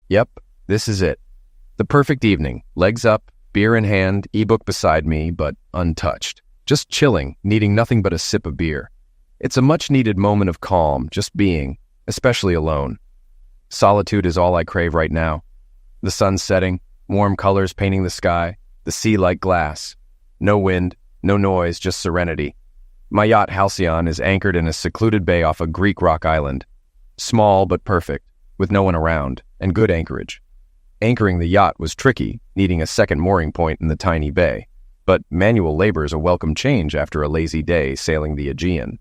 Yep, this is it. The perfect evening, legs up, beer in hand, ebook beside me, but untouched. Just chilling, needing nothing but a sip of beer. It's a much-needed moment of calm, just being, especially alone. Solitude is all I crave right now. The sun's setting, warm colors painting the sky, the sea like glass. No wind, no noise, just serenity. My yacht Halcyon is anchored in a secluded bay off a Greek rock island. Small but perfect, with no one around, and good anchorage. Anchoring the yacht was tricky, needing a second mooring point in the tiny bay, but manual labor is a welcome change after a lazy day sailing the Aegean.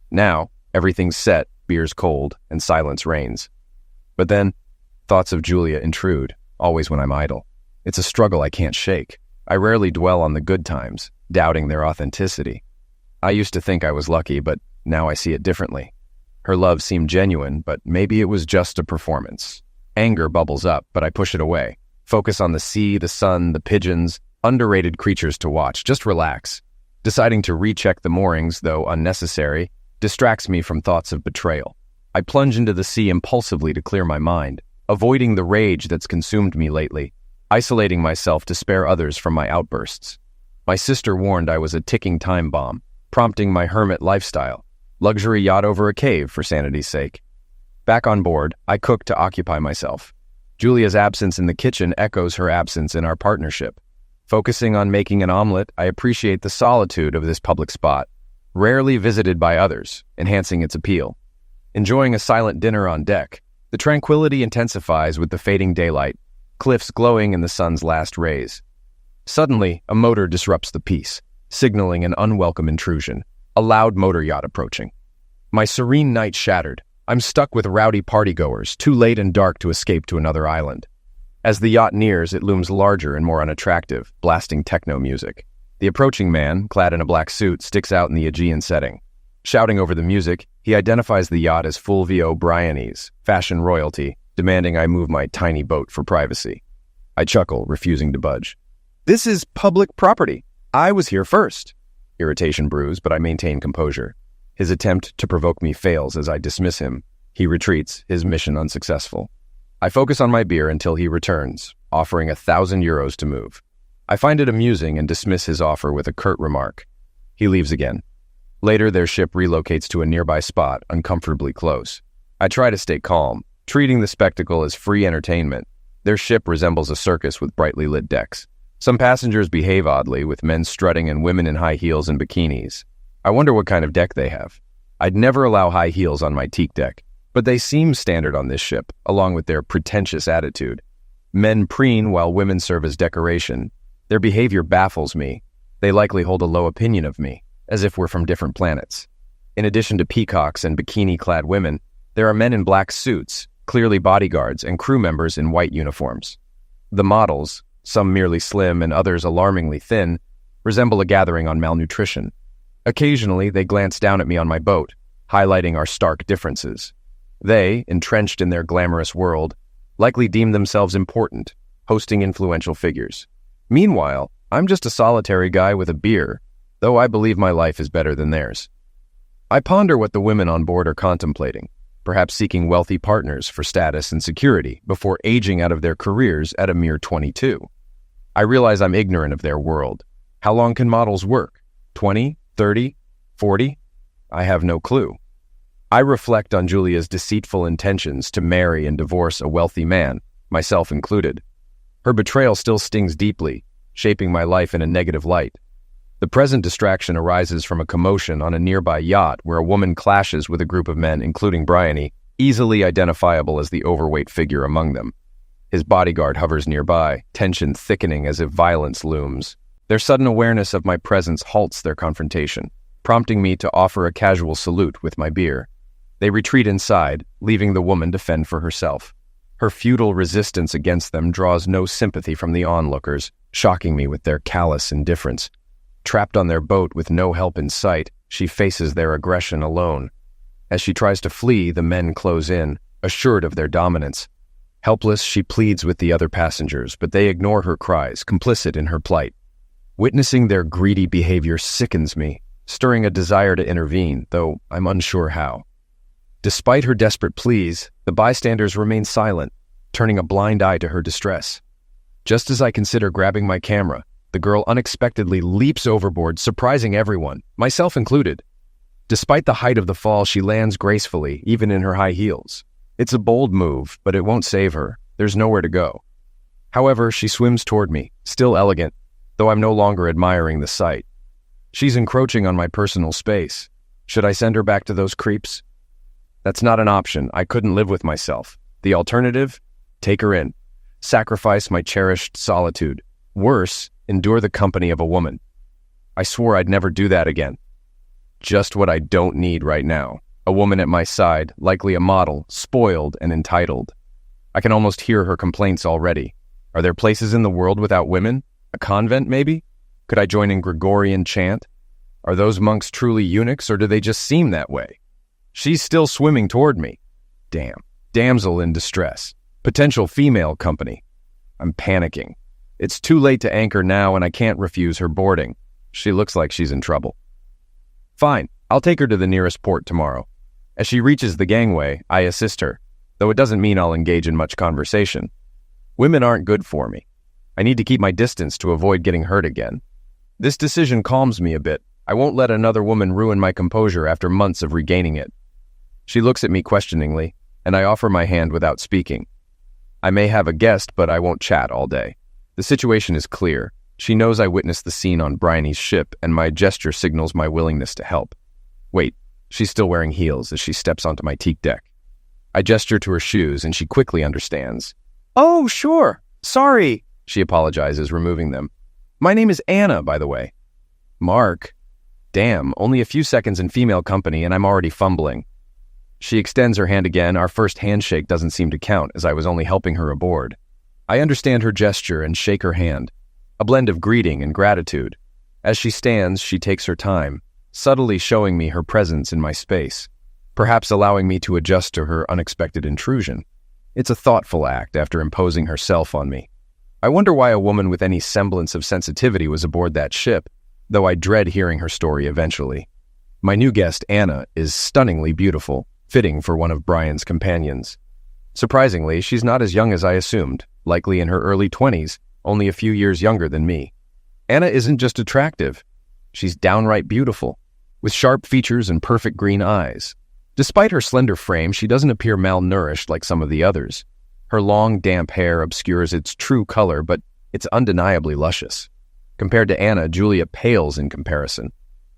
Now, everything's set, beer's cold, and silence reigns. But then, thoughts of Julia intrude, always when I'm idle. It's a struggle I can't shake. I rarely dwell on the good times, doubting their authenticity. I used to think I was lucky, but now I see it differently. Her love seemed genuine, but maybe it was just a performance. Anger bubbles up, but I push it away. Focus on the sea, the sun, the pigeons, underrated creatures to watch. Just relax. Deciding to recheck the moorings, though unnecessary, distracts me from thoughts of betrayal. I plunge into the sea impulsively to clear my mind, avoiding the rage that's consumed me lately, isolating myself to spare others from my outbursts. My sister warned I was a ticking time bomb, prompting my hermit lifestyle. Luxury yacht over a cave, for sanity's sake. Back on board, I cook to occupy myself. Julia's absence in the kitchen echoes her absence in our partnership. Focusing on making an omelet, I appreciate the solitude of this public spot, rarely visited by others, enhancing its appeal. Enjoying a silent dinner on deck, the tranquility intensifies with the fading daylight, cliffs glowing in the sun's last rays. Suddenly, a motor disrupts the peace, signaling an unwelcome intrusion, a loud motor yacht approaching. My serene night shattered. I'm stuck with rowdy partygoers, too late and dark to escape to another island. As the yacht nears, it looms larger and more unattractive, blasting techno music. The approaching man, clad in a black suit, sticks out in the Aegean setting. Shouting over the music, he identifies the yacht as Fulvio Bryanese, fashion royalty, demanding I move my tiny boat for privacy. I chuckle, refusing to budge. This is public property. I was here first. Irritation brews, but I maintain composure. His attempt to provoke me fails as I dismiss him. He retreats, his mission unsuccessful. I focus on my beer until he returns, offering €1,000 to move. I find it amusing and dismiss his offer with a curt remark. He leaves again. Later, their ship relocates to a nearby spot, uncomfortably close. I try to stay calm, treating the spectacle as free entertainment. Their ship resembles a circus with brightly lit decks. Some passengers behave oddly, with men strutting and women in high heels and bikinis. I wonder what kind of deck they have. I'd never allow high heels on my teak deck, but they seem standard on this ship, along with their pretentious attitude. Men preen while women serve as decoration. Their behavior baffles me. They likely hold a low opinion of me, as if we're from different planets. In addition to peacocks and bikini-clad women, there are men in black suits, clearly bodyguards, and crew members in white uniforms. The models, some merely slim and others alarmingly thin, resemble a gathering on malnutrition. Occasionally, they glance down at me on my boat, highlighting our stark differences. They, entrenched in their glamorous world, likely deem themselves important, hosting influential figures. Meanwhile, I'm just a solitary guy with a beer, though I believe my life is better than theirs. I ponder what the women on board are contemplating, perhaps seeking wealthy partners for status and security before aging out of their careers at a mere 22. I realize I'm ignorant of their world. How long can models work? 20? 30? 40? I have no clue. I reflect on Julia's deceitful intentions to marry and divorce a wealthy man, myself included. Her betrayal still stings deeply, shaping my life in a negative light. The present distraction arises from a commotion on a nearby yacht where a woman clashes with a group of men, including Bryony, easily identifiable as the overweight figure among them. His bodyguard hovers nearby, tension thickening as if violence looms. Their sudden awareness of my presence halts their confrontation, prompting me to offer a casual salute with my beer. They retreat inside, leaving the woman to fend for herself. Her futile resistance against them draws no sympathy from the onlookers, shocking me with their callous indifference. Trapped on their boat with no help in sight, she faces their aggression alone. As she tries to flee, the men close in, assured of their dominance. Helpless, she pleads with the other passengers, but they ignore her cries, complicit in her plight. Witnessing their greedy behavior sickens me, stirring a desire to intervene, though I'm unsure how. Despite her desperate pleas, the bystanders remain silent. turning a blind eye to her distress. Just as I consider grabbing my camera, the girl unexpectedly leaps overboard, surprising everyone, myself included. Despite the height of the fall, she lands gracefully, even in her high heels. It's a bold move, but it won't save her. There's nowhere to go. However, she swims toward me, still elegant, though I'm no longer admiring the sight. She's encroaching on my personal space. Should I send her back to those creeps? That's not an option. I couldn't live with myself. The alternative? Take her in. Sacrifice my cherished solitude. Worse, endure the company of a woman. I swore I'd never do that again. Just what I don't need right now. A woman at my side, likely a model, spoiled and entitled. I can almost hear her complaints already. Are there places in the world without women? A convent, maybe? Could I join in Gregorian chant? Are those monks truly eunuchs, or do they just seem that way? She's still swimming toward me. Damn. Damsel in distress. Potential female company. I'm panicking. It's too late to anchor now, and I can't refuse her boarding. She looks like she's in trouble. Fine, I'll take her to the nearest port tomorrow. As she reaches the gangway, I assist her, though it doesn't mean I'll engage in much conversation. Women aren't good for me. I need to keep my distance to avoid getting hurt again. This decision calms me a bit. I won't let another woman ruin my composure after months of regaining it. She looks at me questioningly, and I offer my hand without speaking. I may have a guest, but I won't chat all day. The situation is clear. She knows I witnessed the scene on Bryony's ship, and my gesture signals my willingness to help. Wait, she's still wearing heels as she steps onto my teak deck. I gesture to her shoes, and she quickly understands. Oh, sure. Sorry, she apologizes, removing them. My name is Anna, by the way. Mark. Damn, only a few seconds in female company, and I'm already fumbling. She extends her hand again. Our first handshake doesn't seem to count, as I was only helping her aboard. I understand her gesture and shake her hand. A blend of greeting and gratitude. As she stands, she takes her time, subtly showing me her presence in my space, perhaps allowing me to adjust to her unexpected intrusion. It's a thoughtful act after imposing herself on me. I wonder why a woman with any semblance of sensitivity was aboard that ship, though I dread hearing her story eventually. My new guest, Anna, is stunningly beautiful, fitting for one of Brian's companions. Surprisingly, she's not as young as I assumed, likely in her early 20s, only a few years younger than me. Anna isn't just attractive. She's downright beautiful, with sharp features and perfect green eyes. Despite her slender frame, she doesn't appear malnourished like some of the others. Her long, damp hair obscures its true color, but it's undeniably luscious. Compared to Anna, Julia pales in comparison,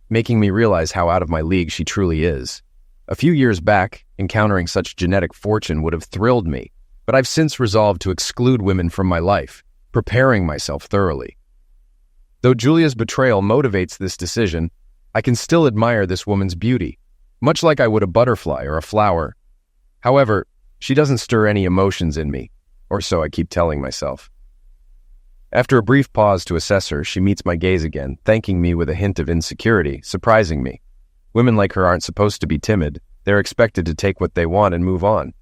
making me realize how out of my league she truly is. A few years back, encountering such genetic fortune would have thrilled me, but I've since resolved to exclude women from my life, preparing myself thoroughly. Though Julia's betrayal motivates this decision, I can still admire this woman's beauty, much like I would a butterfly or a flower. However, she doesn't stir any emotions in me, or so I keep telling myself. After a brief pause to assess her, she meets my gaze again, thanking me with a hint of insecurity, surprising me. Women like her aren't supposed to be timid. They're expected to take what they want and move on.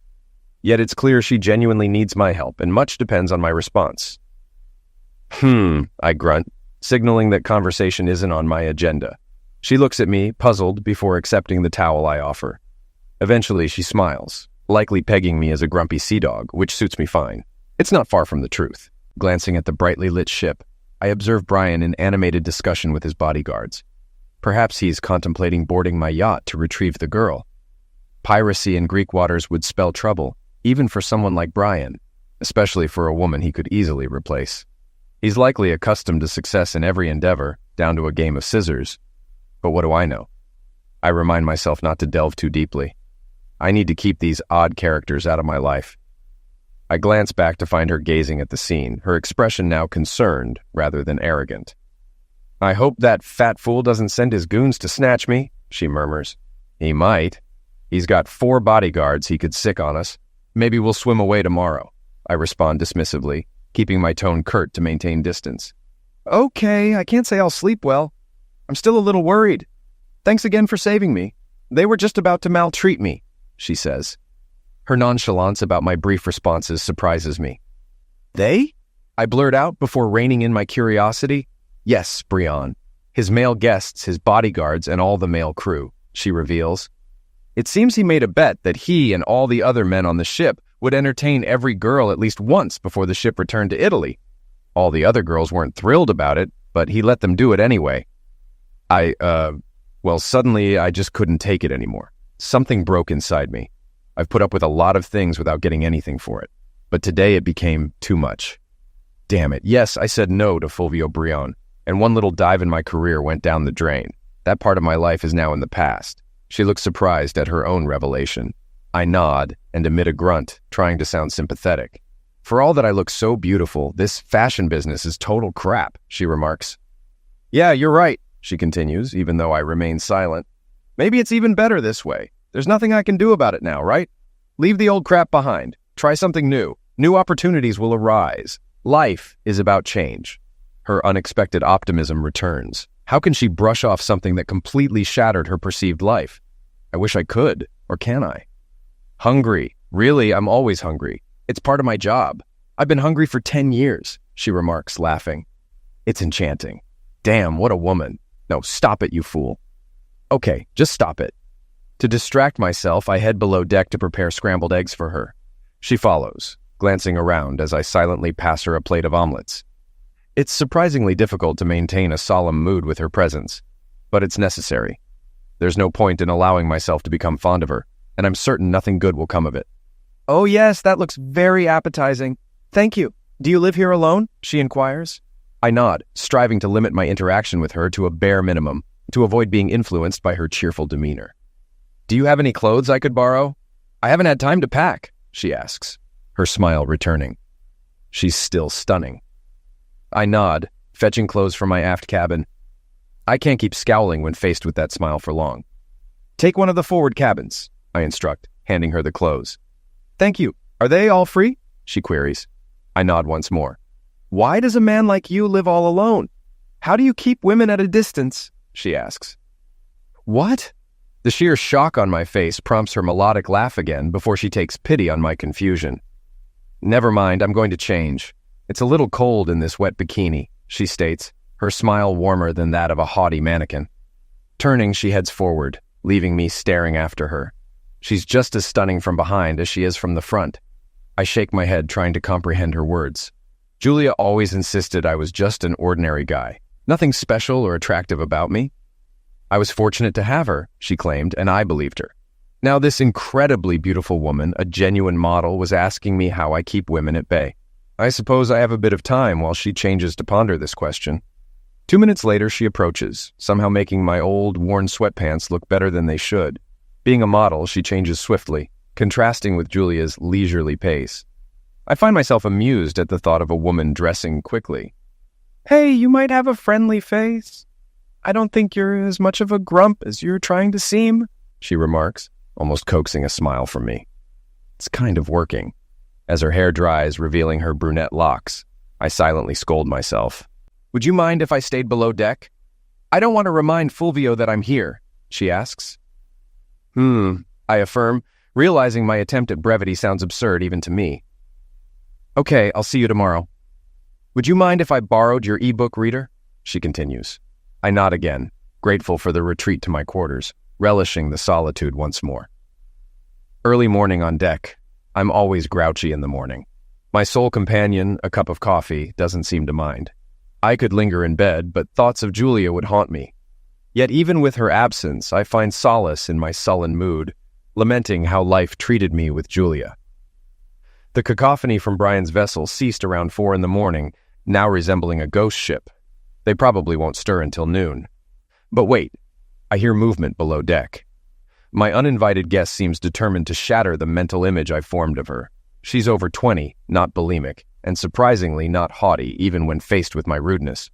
Yet it's clear she genuinely needs my help, and much depends on my response. I grunt, signaling that conversation isn't on my agenda. She looks at me, puzzled, before accepting the towel I offer. Eventually, she smiles, likely pegging me as a grumpy sea dog, which suits me fine. It's not far from the truth. Glancing at the brightly lit ship, I observe Brian in animated discussion with his bodyguards. Perhaps he's contemplating boarding my yacht to retrieve the girl. Piracy in Greek waters would spell trouble, even for someone like Brian, especially for a woman he could easily replace. He's likely accustomed to success in every endeavor, down to a game of scissors. But what do I know? I remind myself not to delve too deeply. I need to keep these odd characters out of my life. I glance back to find her gazing at the scene, her expression now concerned rather than arrogant. I hope that fat fool doesn't send his goons to snatch me, she murmurs. He might. He's got 4 bodyguards he could sick on us. Maybe we'll swim away tomorrow, I respond dismissively, keeping my tone curt to maintain distance. Okay, I can't say I'll sleep well. I'm still a little worried. Thanks again for saving me. They were just about to maltreat me, she says. Her nonchalance about my brief responses surprises me. They? I blurt out before reining in my curiosity. Yes, Brian. His male guests, his bodyguards, and all the male crew, she reveals. It seems he made a bet that he and all the other men on the ship would entertain every girl at least once before the ship returned to Italy. All the other girls weren't thrilled about it, but he let them do it anyway. Suddenly I just couldn't take it anymore. Something broke inside me. I've put up with a lot of things without getting anything for it, but today it became too much. Damn it, yes, I said no to Fulvio Brion, and one little dive in my career went down the drain. That part of my life is now in the past. She looks surprised at her own revelation. I nod and emit a grunt, trying to sound sympathetic. For all that I look so beautiful, this fashion business is total crap, she remarks. Yeah, you're right, she continues, even though I remain silent. Maybe it's even better this way. There's nothing I can do about it now, right? Leave the old crap behind. Try something new. New opportunities will arise. Life is about change. Her unexpected optimism returns. How can she brush off something that completely shattered her perceived life? I wish I could, or can I? Hungry. Really, I'm always hungry. It's part of my job. I've been hungry for 10 years, she remarks, laughing. It's enchanting. Damn, what a woman. No, stop it, you fool. Okay, just stop it. To distract myself, I head below deck to prepare scrambled eggs for her. She follows, glancing around as I silently pass her a plate of omelets. It's surprisingly difficult to maintain a solemn mood with her presence, but it's necessary. There's no point in allowing myself to become fond of her, and I'm certain nothing good will come of it. Oh yes, that looks very appetizing. Thank you. Do you live here alone? She inquires. I nod, striving to limit my interaction with her to a bare minimum, to avoid being influenced by her cheerful demeanor. Do you have any clothes I could borrow? I haven't had time to pack, she asks, her smile returning. She's still stunning. I nod, fetching clothes from my aft cabin. I can't keep scowling when faced with that smile for long. Take one of the forward cabins, I instruct, handing her the clothes. Thank you. Are they all free? She queries. I nod once more. Why does a man like you live all alone? How do you keep women at a distance? She asks. What? The sheer shock on my face prompts her melodic laugh again before she takes pity on my confusion. Never mind, I'm going to change. It's a little cold in this wet bikini, she states, her smile warmer than that of a haughty mannequin. Turning, she heads forward, leaving me staring after her. She's just as stunning from behind as she is from the front. I shake my head, trying to comprehend her words. Julia always insisted I was just an ordinary guy. Nothing special or attractive about me. I was fortunate to have her, she claimed, and I believed her. Now this incredibly beautiful woman, a genuine model, was asking me how I keep women at bay. I suppose I have a bit of time while she changes to ponder this question. 2 minutes later, she approaches, somehow making my old, worn sweatpants look better than they should. Being a model, she changes swiftly, contrasting with Julia's leisurely pace. I find myself amused at the thought of a woman dressing quickly. Hey, you might have a friendly face. I don't think you're as much of a grump as you're trying to seem, she remarks, almost coaxing a smile from me. It's kind of working. As her hair dries, revealing her brunette locks, I silently scold myself. Would you mind if I stayed below deck? I don't want to remind Fulvio that I'm here, she asks. I affirm, realizing my attempt at brevity sounds absurd even to me. Okay, I'll see you tomorrow. Would you mind if I borrowed your e-book reader? She continues. I nod again, grateful for the retreat to my quarters, relishing the solitude once more. Early morning on deck. I'm always grouchy in the morning. My sole companion, a cup of coffee, doesn't seem to mind. I could linger in bed, but thoughts of Julia would haunt me. Yet even with her absence, I find solace in my sullen mood, lamenting how life treated me with Julia. The cacophony from Brian's vessel ceased around 4 a.m, now resembling a ghost ship. They probably won't stir until noon. But wait, I hear movement below deck. My uninvited guest seems determined to shatter the mental image I formed of her. She's over 20, not bulimic, and surprisingly not haughty even when faced with my rudeness.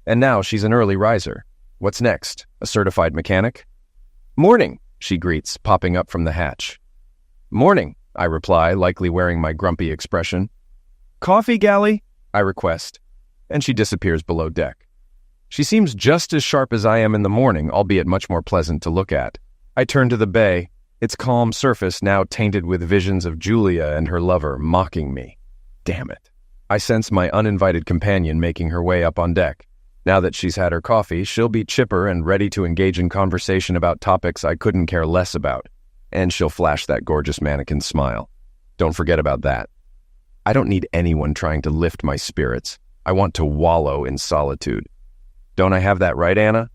And now she's an early riser. What's next? A certified mechanic? Morning, she greets, popping up from the hatch. Morning, I reply, likely wearing my grumpy expression. Coffee, galley? I request, and she disappears below deck. She seems just as sharp as I am in the morning, albeit much more pleasant to look at. I turn to the bay, its calm surface now tainted with visions of Julia and her lover mocking me. Damn it. I sense my uninvited companion making her way up on deck. Now that she's had her coffee, she'll be chipper and ready to engage in conversation about topics I couldn't care less about. And she'll flash that gorgeous mannequin smile. Don't forget about that. I don't need anyone trying to lift my spirits. I want to wallow in solitude. Don't I have that right, Anna?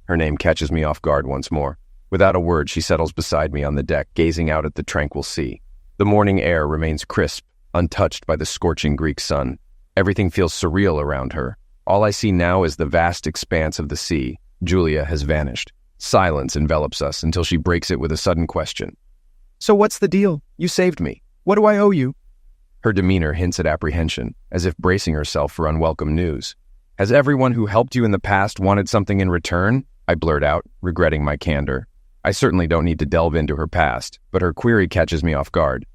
Her name catches me off guard once more. Without a word, she settles beside me on the deck, gazing out at the tranquil sea. The morning air remains crisp, untouched by the scorching Greek sun. Everything feels surreal around her. All I see now is the vast expanse of the sea. Julia has vanished. Silence envelops us until she breaks it with a sudden question. So what's the deal? You saved me. What do I owe you? Her demeanor hints at apprehension, as if bracing herself for unwelcome news. Has everyone who helped you in the past wanted something in return? I blurt out, regretting my candor. I certainly don't need to delve into her past, but her query catches me off guard.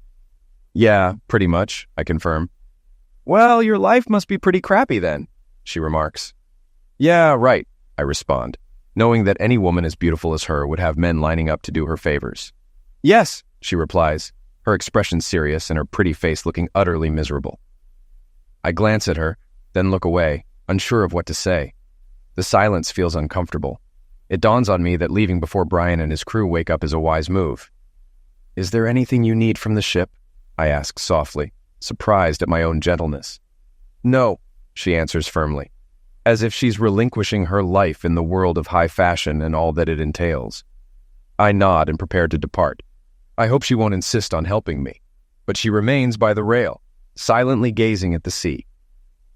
Yeah, pretty much, I confirm. Well, your life must be pretty crappy then, she remarks. Yeah, right, I respond, knowing that any woman as beautiful as her would have men lining up to do her favors. Yes, she replies, her expression serious and her pretty face looking utterly miserable. I glance at her, then look away, unsure of what to say. The silence feels uncomfortable. It dawns on me that leaving before Brian and his crew wake up is a wise move. Is there anything you need from the ship? I ask softly, surprised at my own gentleness. No, she answers firmly, as if she's relinquishing her life in the world of high fashion and all that it entails. I nod and prepare to depart. I hope she won't insist on helping me, but she remains by the rail, silently gazing at the sea.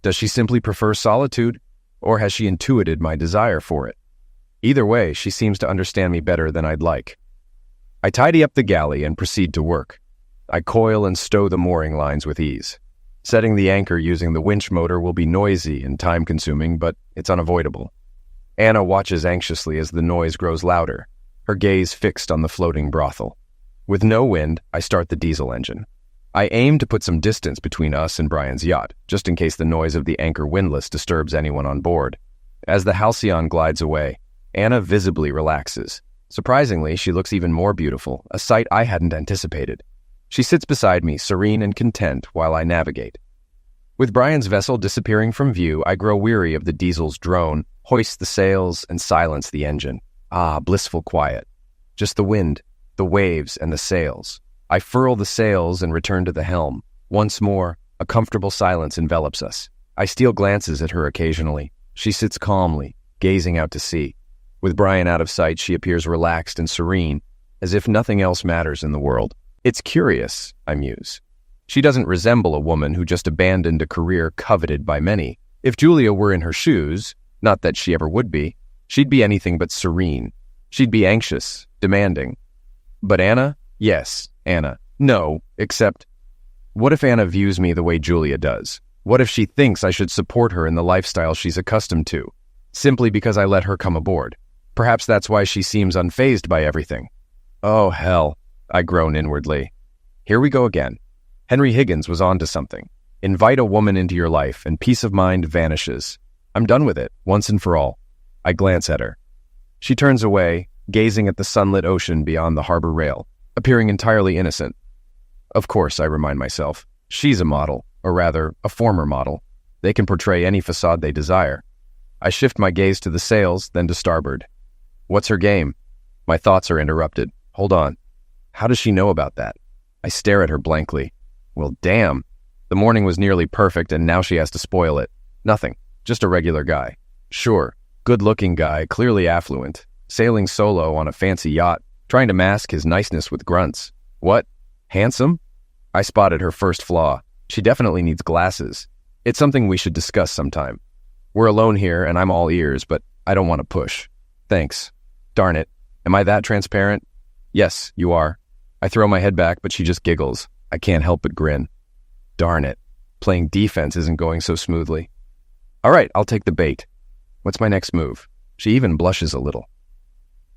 Does she simply prefer solitude, or has she intuited my desire for it? Either way, she seems to understand me better than I'd like. I tidy up the galley and proceed to work. I coil and stow the mooring lines with ease. Setting the anchor using the winch motor will be noisy and time-consuming, but it's unavoidable. Anna watches anxiously as the noise grows louder, her gaze fixed on the floating brothel. With no wind, I start the diesel engine. I aim to put some distance between us and Brian's yacht, just in case the noise of the anchor windlass disturbs anyone on board. As the Halcyon glides away, Anna visibly relaxes. Surprisingly, she looks even more beautiful, a sight I hadn't anticipated. She sits beside me, serene and content, while I navigate. With Brian's vessel disappearing from view, I grow weary of the diesel's drone, hoist the sails, and silence the engine. Ah, blissful quiet. Just the wind, the waves, and the sails. I furl the sails and return to the helm. Once more, a comfortable silence envelops us. I steal glances at her occasionally. She sits calmly, gazing out to sea. With Brian out of sight, she appears relaxed and serene, as if nothing else matters in the world. It's curious, I muse. She doesn't resemble a woman who just abandoned a career coveted by many. If Julia were in her shoes, not that she ever would be, she'd be anything but serene. She'd be anxious, demanding. But Anna? Yes, Anna. No, except, what if Anna views me the way Julia does? What if she thinks I should support her in the lifestyle she's accustomed to, simply because I let her come aboard? Perhaps that's why she seems unfazed by everything. Oh, hell, I groan inwardly. Here we go again. Henry Higgins was on to something. Invite a woman into your life, and peace of mind vanishes. I'm done with it, once and for all. I glance at her. She turns away, gazing at the sunlit ocean beyond the harbor rail, appearing entirely innocent. Of course, I remind myself, she's a model, or rather, a former model. They can portray any facade they desire. I shift my gaze to the sails, then to starboard. What's her game? My thoughts are interrupted. Hold on. How does she know about that? I stare at her blankly. Well, damn. The morning was nearly perfect, and now she has to spoil it. Nothing. Just a regular guy. Sure. Good-looking guy, clearly affluent. Sailing solo on a fancy yacht, trying to mask his niceness with grunts. What? Handsome? I spotted her first flaw. She definitely needs glasses. It's something we should discuss sometime. We're alone here, and I'm all ears, but I don't want to push. Thanks. Darn it. Am I that transparent? Yes, you are. I throw my head back, but she just giggles. I can't help but grin. Darn it. Playing defense isn't going so smoothly. All right, I'll take the bait. What's my next move? She even blushes a little.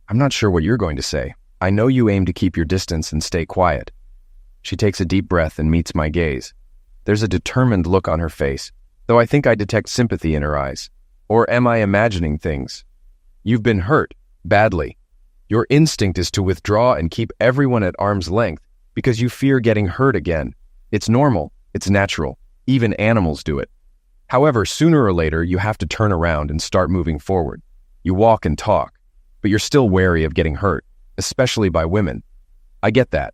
I'm not sure what you're going to say. I know you aim to keep your distance and stay quiet. She takes a deep breath and meets my gaze. There's a determined look on her face, though I think I detect sympathy in her eyes. Or am I imagining things? You've been hurt, badly. Your instinct is to withdraw and keep everyone at arm's length because you fear getting hurt again. It's normal. It's natural. Even animals do it. However, sooner or later, you have to turn around and start moving forward. You walk and talk, but you're still wary of getting hurt, especially by women. I get that.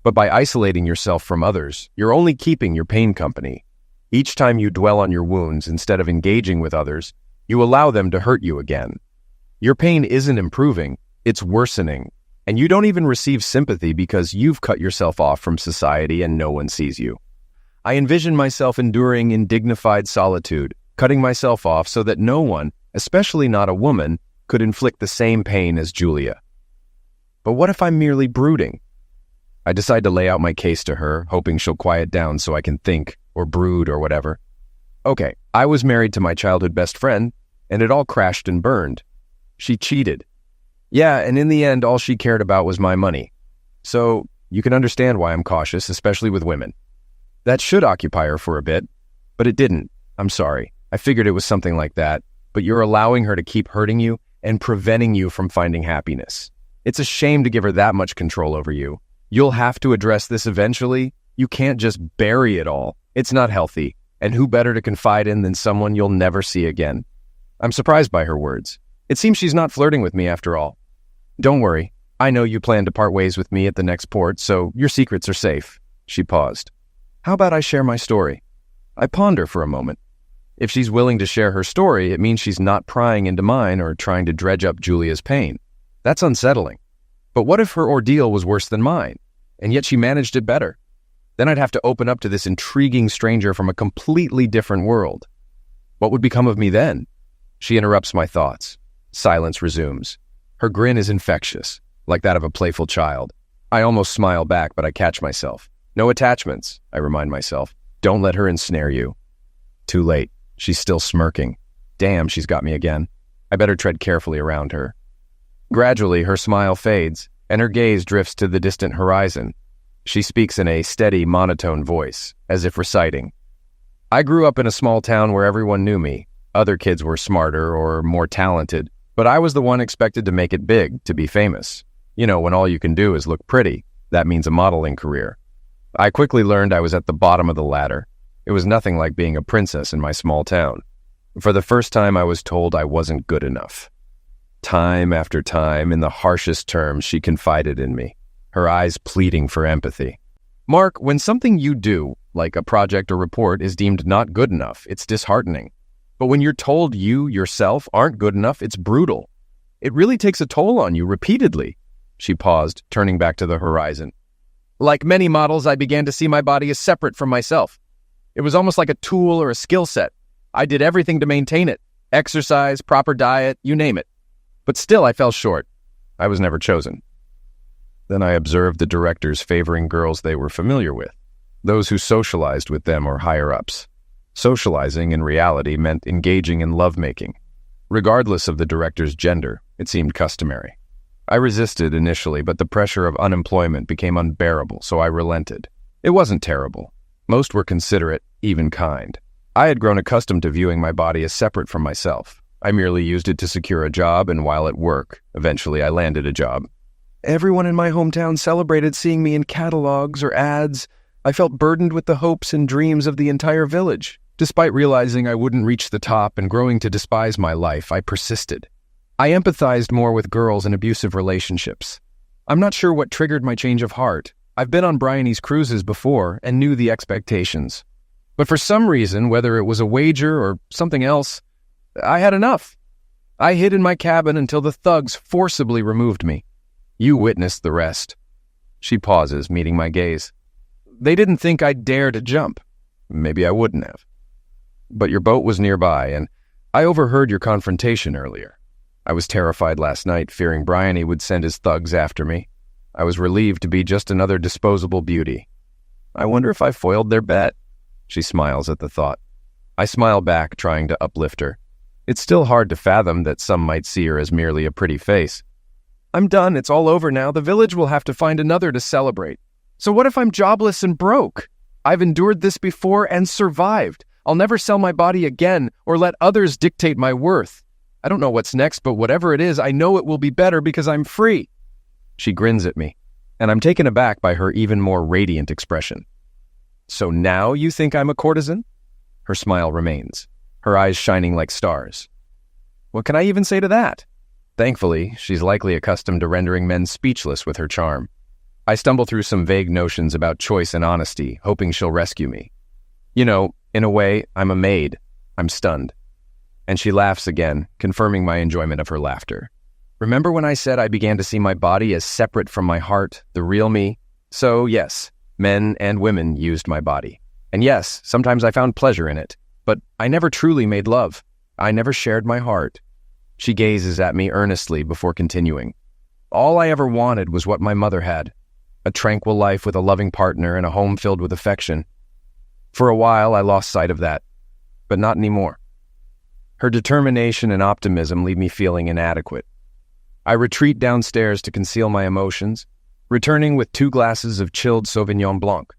But by isolating yourself from others, you're only keeping your pain company. Each time you dwell on your wounds instead of engaging with others, you allow them to hurt you again. Your pain isn't improving, it's worsening, and you don't even receive sympathy because you've cut yourself off from society and no one sees you. I envision myself enduring in dignified solitude, cutting myself off so that no one, especially not a woman, could inflict the same pain as Julia. But what if I'm merely brooding? I decide to lay out my case to her, hoping she'll quiet down so I can think, or brood, or whatever. Okay, I was married to my childhood best friend, and it all crashed and burned. She cheated. Yeah, and in the end, all she cared about was my money. So, you can understand why I'm cautious, especially with women. That should occupy her for a bit, but it didn't. I'm sorry. I figured it was something like that, but you're allowing her to keep hurting you and preventing you from finding happiness. It's a shame to give her that much control over you. You'll have to address this eventually. You can't just bury it all. It's not healthy, and who better to confide in than someone you'll never see again? I'm surprised by her words. It seems she's not flirting with me after all. Don't worry. I know you plan to part ways with me at the next port, so your secrets are safe. She paused. How about I share my story? I ponder for a moment. If she's willing to share her story, it means she's not prying into mine or trying to dredge up Julia's pain. That's unsettling. But what if her ordeal was worse than mine, and yet she managed it better? Then I'd have to open up to this intriguing stranger from a completely different world. What would become of me then? She interrupts my thoughts. Silence resumes. Her grin is infectious, like that of a playful child. I almost smile back, but I catch myself. No attachments, I remind myself. Don't let her ensnare you. Too late. She's still smirking. Damn, she's got me again. I better tread carefully around her. Gradually, her smile fades, and her gaze drifts to the distant horizon. She speaks in a steady, monotone voice, as if reciting. I grew up in a small town where everyone knew me. Other kids were smarter or more talented, but I was the one expected to make it big, to be famous. You know, when all you can do is look pretty, that means a modeling career. I quickly learned I was at the bottom of the ladder. It was nothing like being a princess in my small town. For the first time, I was told I wasn't good enough. Time after time, in the harshest terms, she confided in me, her eyes pleading for empathy. Mark, when something you do, like a project or report, is deemed not good enough, it's disheartening. But when you're told you, yourself, aren't good enough, it's brutal. It really takes a toll on you repeatedly. She paused, turning back to the horizon. Like many models, I began to see my body as separate from myself. It was almost like a tool or a skill set. I did everything to maintain it. Exercise, proper diet, you name it. But still, I fell short. I was never chosen. Then I observed the directors favoring girls they were familiar with, those who socialized with them or higher-ups. Socializing, in reality, meant engaging in lovemaking. Regardless of the director's gender, it seemed customary. I resisted initially, but the pressure of unemployment became unbearable, so I relented. It wasn't terrible. Most were considerate, even kind. I had grown accustomed to viewing my body as separate from myself. I merely used it to secure a job, and while at work, eventually I landed a job. Everyone in my hometown celebrated seeing me in catalogs or ads. I felt burdened with the hopes and dreams of the entire village. Despite realizing I wouldn't reach the top and growing to despise my life, I persisted. I empathized more with girls in abusive relationships. I'm not sure what triggered my change of heart. I've been on Bryony's cruises before and knew the expectations. But for some reason, whether it was a wager or something else, I had enough. I hid in my cabin until the thugs forcibly removed me. You witnessed the rest. She pauses, meeting my gaze. They didn't think I'd dare to jump. Maybe I wouldn't have. But your boat was nearby, and I overheard your confrontation earlier. I was terrified last night, fearing Bryony would send his thugs after me. I was relieved to be just another disposable beauty. I wonder if I foiled their bet. She smiles at the thought. I smile back, trying to uplift her. It's still hard to fathom that some might see her as merely a pretty face. I'm done. It's all over now. The village will have to find another to celebrate. So what if I'm jobless and broke? I've endured this before and survived. I'll never sell my body again or let others dictate my worth. I don't know what's next, but whatever it is, I know it will be better because I'm free. She grins at me, and I'm taken aback by her even more radiant expression. So now you think I'm a courtesan? Her smile remains, her eyes shining like stars. What can I even say to that? Thankfully, she's likely accustomed to rendering men speechless with her charm. I stumble through some vague notions about choice and honesty, hoping she'll rescue me. You know, in a way, I'm a maid. I'm stunned. And she laughs again, confirming my enjoyment of her laughter. Remember when I said I began to see my body as separate from my heart, the real me? So yes, men and women used my body. And yes, sometimes I found pleasure in it. But I never truly made love. I never shared my heart. She gazes at me earnestly before continuing. All I ever wanted was what my mother had. A tranquil life with a loving partner and a home filled with affection. For a while, I lost sight of that. But not anymore. Her determination and optimism leave me feeling inadequate. I retreat downstairs to conceal my emotions, returning with 2 glasses of chilled Sauvignon Blanc.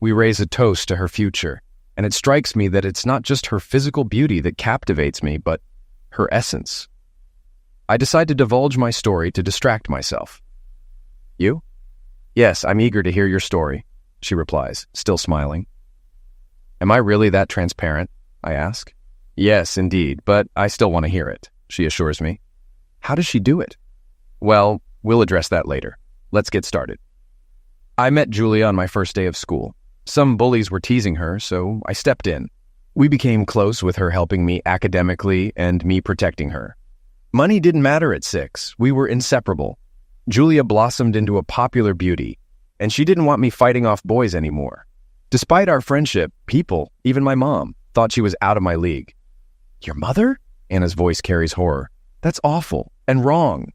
We raise a toast to her future, and it strikes me that it's not just her physical beauty that captivates me, but her essence. I decide to divulge my story to distract myself. You? Yes, I'm eager to hear your story, she replies, still smiling. Am I really that transparent? I ask. Yes, indeed, but I still want to hear it, she assures me. How does she do it? Well, we'll address that later. Let's get started. I met Julia on my first day of school. Some bullies were teasing her, so I stepped in. We became close with her helping me academically and me protecting her. Money didn't matter at 6. We were inseparable. Julia blossomed into a popular beauty, and she didn't want me fighting off boys anymore. Despite our friendship, people, even my mom, thought she was out of my league. Your mother? Anna's voice carries horror. That's awful and wrong.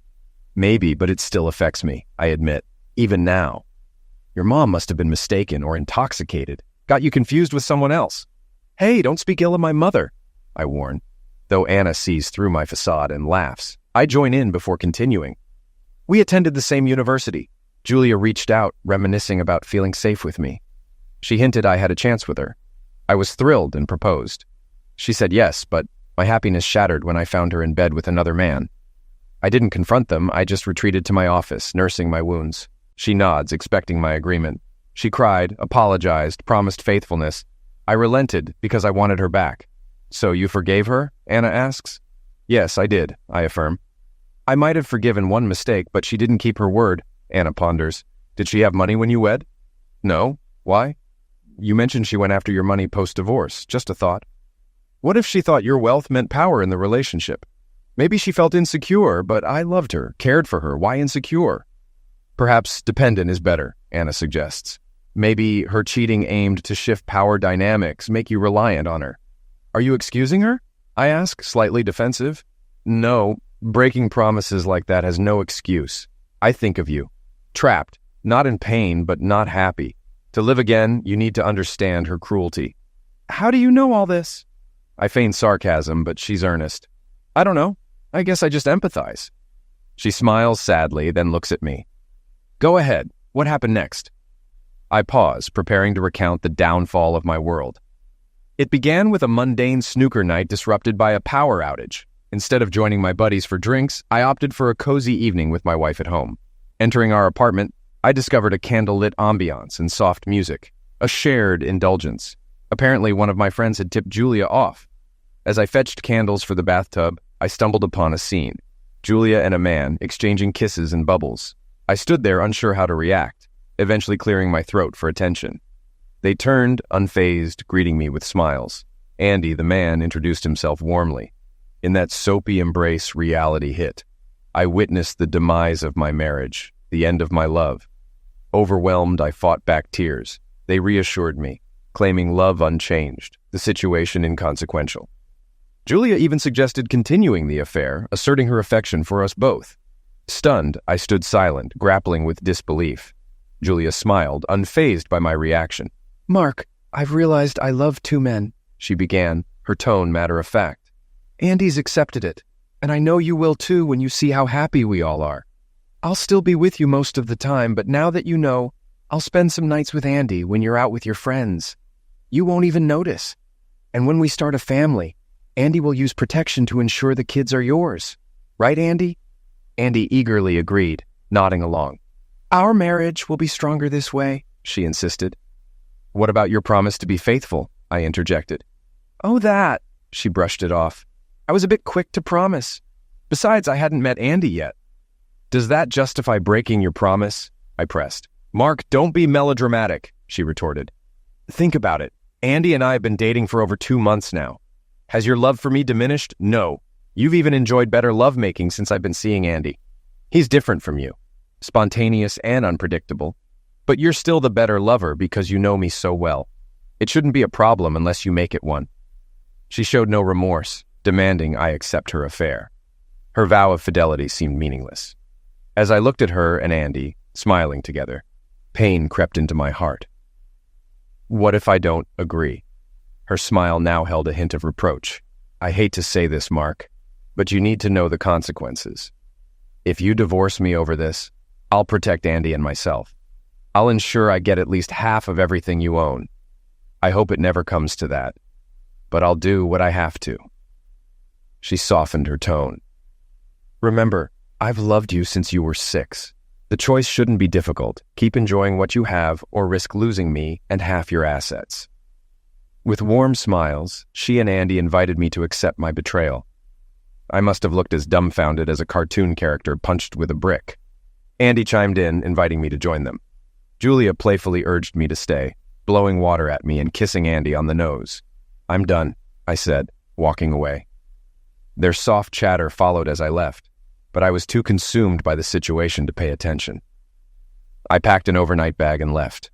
Maybe, but it still affects me, I admit, even now. Your mom must have been mistaken or intoxicated, got you confused with someone else. Hey, don't speak ill of my mother, I warn. Though Anna sees through my facade and laughs, I join in before continuing. We attended the same university. Julia reached out, reminiscing about feeling safe with me. She hinted I had a chance with her. I was thrilled and proposed. She said yes, but my happiness shattered when I found her in bed with another man. I didn't confront them, I just retreated to my office, nursing my wounds. She nods, expecting my agreement. She cried, apologized, promised faithfulness. I relented because I wanted her back. So you forgave her? Anna asks. Yes, I did, I affirm. I might have forgiven one mistake, but she didn't keep her word, Anna ponders. Did she have money when you wed? No. Why? You mentioned she went after your money post-divorce. Just a thought. What if she thought your wealth meant power in the relationship? Maybe she felt insecure, but I loved her, cared for her. Why insecure? Perhaps dependent is better, Anna suggests. Maybe her cheating aimed to shift power dynamics, make you reliant on her. Are you excusing her? I ask, slightly defensive. No, breaking promises like that has no excuse. I think of you. Trapped, not in pain, but not happy. To live again, you need to understand her cruelty. How do you know all this? I feign sarcasm, but she's earnest. I don't know. I guess I just empathize. She smiles sadly, then looks at me. Go ahead. What happened next? I pause, preparing to recount the downfall of my world. It began with a mundane snooker night disrupted by a power outage. Instead of joining my buddies for drinks, I opted for a cozy evening with my wife at home. Entering our apartment, I discovered a candlelit ambiance and soft music, a shared indulgence. Apparently, one of my friends had tipped Julia off. As I fetched candles for the bathtub, I stumbled upon a scene. Julia and a man exchanging kisses and bubbles. I stood there unsure how to react, eventually clearing my throat for attention. They turned, unfazed, greeting me with smiles. Andy, the man, introduced himself warmly. In that soapy embrace, reality hit. I witnessed the demise of my marriage, the end of my love. Overwhelmed, I fought back tears. They reassured me, claiming love unchanged, the situation inconsequential. Julia even suggested continuing the affair, asserting her affection for us both. Stunned, I stood silent, grappling with disbelief. Julia smiled, unfazed by my reaction. Mark, I've realized I love 2 men, she began, her tone matter-of-fact. Andy's accepted it, and I know you will too when you see how happy we all are. I'll still be with you most of the time, but now that you know, I'll spend some nights with Andy when you're out with your friends. You won't even notice. And when we start a family, Andy will use protection to ensure the kids are yours. Right, Andy? Andy eagerly agreed, nodding along. Our marriage will be stronger this way, she insisted. What about your promise to be faithful? I interjected. Oh, that, she brushed it off. I was a bit quick to promise. Besides, I hadn't met Andy yet. Does that justify breaking your promise? I pressed. Mark, don't be melodramatic, she retorted. Think about it. Andy and I have been dating for over 2 months now. Has your love for me diminished? No. You've even enjoyed better lovemaking since I've been seeing Andy. He's different from you, spontaneous and unpredictable, but you're still the better lover because you know me so well. It shouldn't be a problem unless you make it one. She showed no remorse, demanding I accept her affair. Her vow of fidelity seemed meaningless. As I looked at her and Andy, smiling together, pain crept into my heart. What if I don't agree? Her smile now held a hint of reproach. I hate to say this, Mark, but you need to know the consequences. If you divorce me over this, I'll protect Andy and myself. I'll ensure I get at least half of everything you own. I hope it never comes to that, but I'll do what I have to. She softened her tone. Remember, I've loved you since you were 6. The choice shouldn't be difficult. Keep enjoying what you have or risk losing me and half your assets. With warm smiles, she and Andy invited me to accept my betrayal. I must have looked as dumbfounded as a cartoon character punched with a brick. Andy chimed in, inviting me to join them. Julia playfully urged me to stay, blowing water at me and kissing Andy on the nose. I'm done, I said, walking away. Their soft chatter followed as I left, but I was too consumed by the situation to pay attention. I packed an overnight bag and left.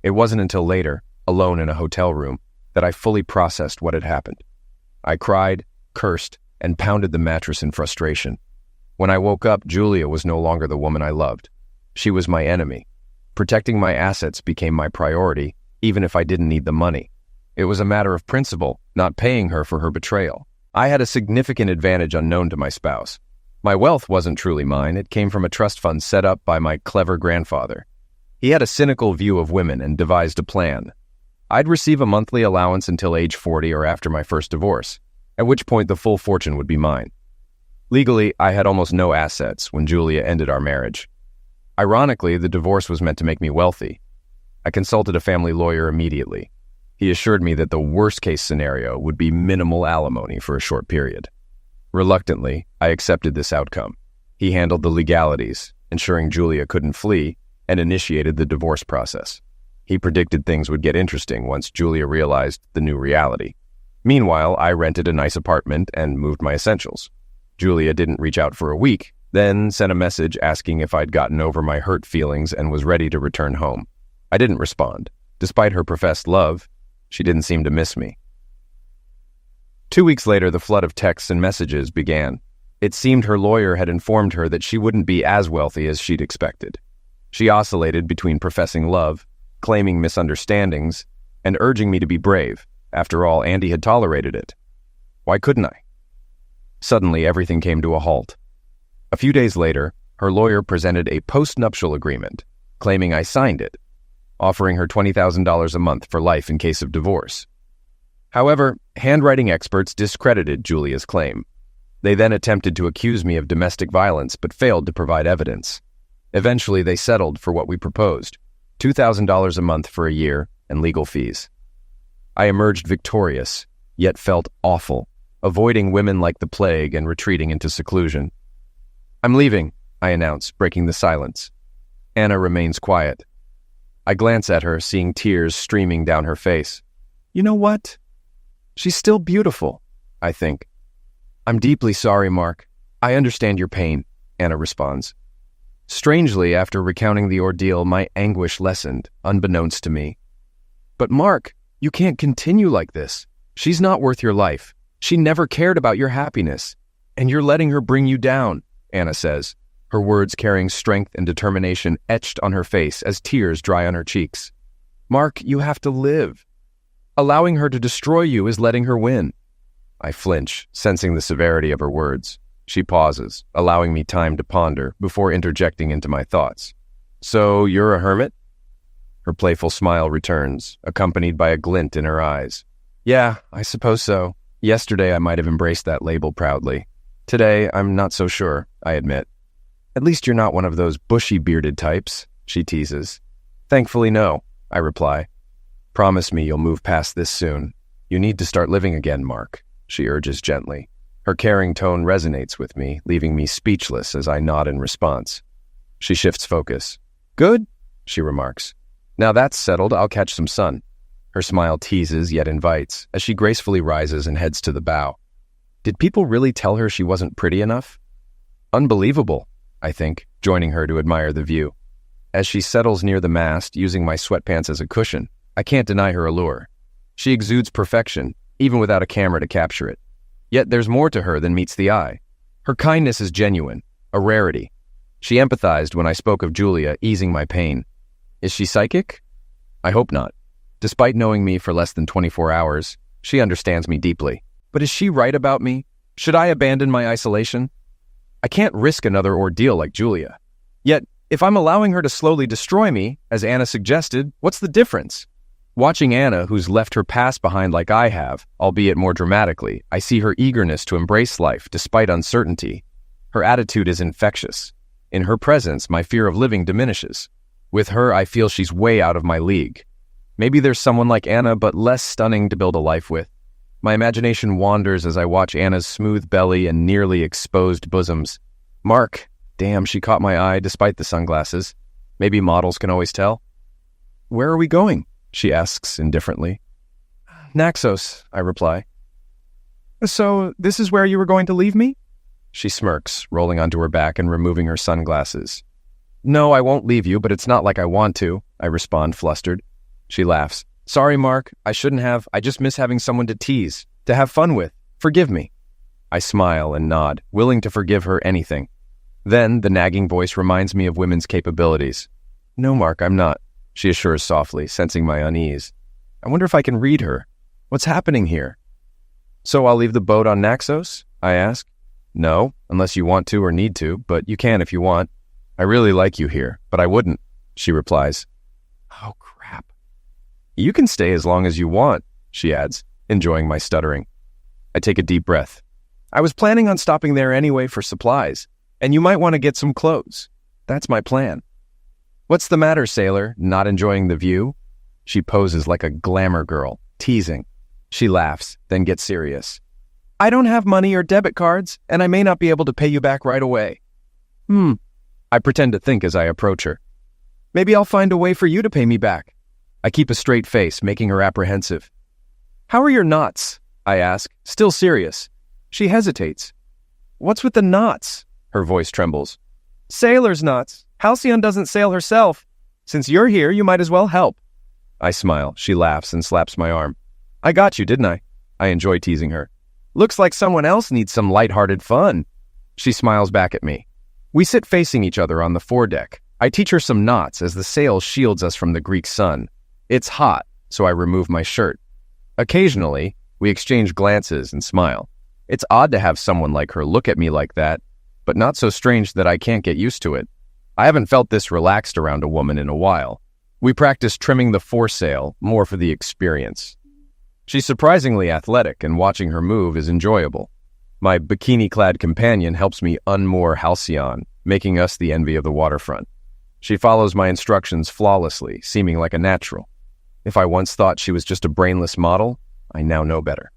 It wasn't until later, alone in a hotel room, that I fully processed what had happened. I cried, cursed, and pounded the mattress in frustration. When I woke up, Julia was no longer the woman I loved. She was my enemy. Protecting my assets became my priority, even if I didn't need the money. It was a matter of principle, not paying her for her betrayal. I had a significant advantage unknown to my spouse. My wealth wasn't truly mine. It came from a trust fund set up by my clever grandfather. He had a cynical view of women and devised a plan. I'd receive a monthly allowance until age 40 or after my first divorce, at which point the full fortune would be mine. Legally, I had almost no assets when Julia ended our marriage. Ironically, the divorce was meant to make me wealthy. I consulted a family lawyer immediately. He assured me that the worst-case scenario would be minimal alimony for a short period. Reluctantly, I accepted this outcome. He handled the legalities, ensuring Julia couldn't flee, and initiated the divorce process. He predicted things would get interesting once Julia realized the new reality. Meanwhile, I rented a nice apartment and moved my essentials. Julia didn't reach out for a week, then sent a message asking if I'd gotten over my hurt feelings and was ready to return home. I didn't respond. Despite her professed love, she didn't seem to miss me. 2 weeks later, the flood of texts and messages began. It seemed her lawyer had informed her that she wouldn't be as wealthy as she'd expected. She oscillated between professing love, claiming misunderstandings, and urging me to be brave. After all, Andy had tolerated it. Why couldn't I? Suddenly, everything came to a halt. A few days later, her lawyer presented a post-nuptial agreement, claiming I signed it, offering her $20,000 a month for life in case of divorce. However, handwriting experts discredited Julia's claim. They then attempted to accuse me of domestic violence but failed to provide evidence. Eventually, they settled for what we proposed, $2,000 a month for a year and legal fees. I emerged victorious, yet felt awful, avoiding women like the plague and retreating into seclusion. I'm leaving, I announced, breaking the silence. Anna remains quiet. I glance at her, seeing tears streaming down her face. You know what? She's still beautiful, I think. I'm deeply sorry, Mark. I understand your pain, Anna responds. Strangely, after recounting the ordeal, my anguish lessened, unbeknownst to me. But Mark, you can't continue like this. She's not worth your life. She never cared about your happiness. And you're letting her bring you down, Anna says, her words carrying strength and determination etched on her face as tears dry on her cheeks. Mark, you have to live. Allowing her to destroy you is letting her win. I flinch, sensing the severity of her words. She pauses, allowing me time to ponder before interjecting into my thoughts. So you're a hermit? Her playful smile returns, accompanied by a glint in her eyes. Yeah, I suppose so. Yesterday I might have embraced that label proudly. Today I'm not so sure, I admit. At least you're not one of those bushy-bearded types, she teases. Thankfully no, I reply. Promise me you'll move past this soon. You need to start living again, Mark, she urges gently. Her caring tone resonates with me, leaving me speechless as I nod in response. She shifts focus. Good? she remarks. Now that's settled, I'll catch some sun. Her smile teases yet invites as she gracefully rises and heads to the bow. Did people really tell her she wasn't pretty enough? Unbelievable, I think, joining her to admire the view. As she settles near the mast, using my sweatpants as a cushion, I can't deny her allure. She exudes perfection, even without a camera to capture it. Yet there's more to her than meets the eye. Her kindness is genuine, a rarity. She empathized when I spoke of Julia easing my pain. Is she psychic? I hope not. Despite knowing me for less than 24 hours, she understands me deeply. But is she right about me? Should I abandon my isolation? I can't risk another ordeal like Julia. Yet, if I'm allowing her to slowly destroy me, as Anna suggested, what's the difference? Watching Anna, who's left her past behind like I have, albeit more dramatically, I see her eagerness to embrace life despite uncertainty. Her attitude is infectious. In her presence, my fear of living diminishes. With her, I feel she's way out of my league. Maybe there's someone like Anna, but less stunning to build a life with. My imagination wanders as I watch Anna's smooth belly and nearly exposed bosoms. Mark, damn, she caught my eye despite the sunglasses. Maybe models can always tell. Where are we going? She asks indifferently. Naxos, I reply. So, this is where you were going to leave me? She smirks, rolling onto her back and removing her sunglasses. No, I won't leave you, but it's not like I want to, I respond, flustered. She laughs. Sorry, Mark, I shouldn't have. I just miss having someone to tease, to have fun with. Forgive me. I smile and nod, willing to forgive her anything. Then, the nagging voice reminds me of women's capabilities. No, Mark, I'm not, she assures softly, sensing my unease. I wonder if I can read her. What's happening here? So I'll leave the boat on Naxos? I ask. No, unless you want to or need to, but you can if you want. I really like you here, but I wouldn't, she replies. Oh, crap. You can stay as long as you want, she adds, enjoying my stuttering. I take a deep breath. I was planning on stopping there anyway for supplies, and you might want to get some clothes. That's my plan. What's the matter, sailor? Not enjoying the view? She poses like a glamour girl, teasing. She laughs, then gets serious. I don't have money or debit cards, and I may not be able to pay you back right away. I pretend to think as I approach her. Maybe I'll find a way for you to pay me back. I keep a straight face, making her apprehensive. How are your knots? I ask, still serious. She hesitates. What's with the knots? Her voice trembles. Sailor's knots. Halcyon doesn't sail herself. Since you're here, you might as well help. I smile. She laughs and slaps my arm. I got you, didn't I? I enjoy teasing her. Looks like someone else needs some lighthearted fun. She smiles back at me. We sit facing each other on the foredeck. I teach her some knots as the sail shields us from the Greek sun. It's hot, so I remove my shirt. Occasionally, we exchange glances and smile. It's odd to have someone like her look at me like that, but not so strange that I can't get used to it. I haven't felt this relaxed around a woman in a while. We practice trimming the foresail, more for the experience. She's surprisingly athletic, and watching her move is enjoyable. My bikini-clad companion helps me unmoor Halcyon, making us the envy of the waterfront. She follows my instructions flawlessly, seeming like a natural. If I once thought she was just a brainless model, I now know better.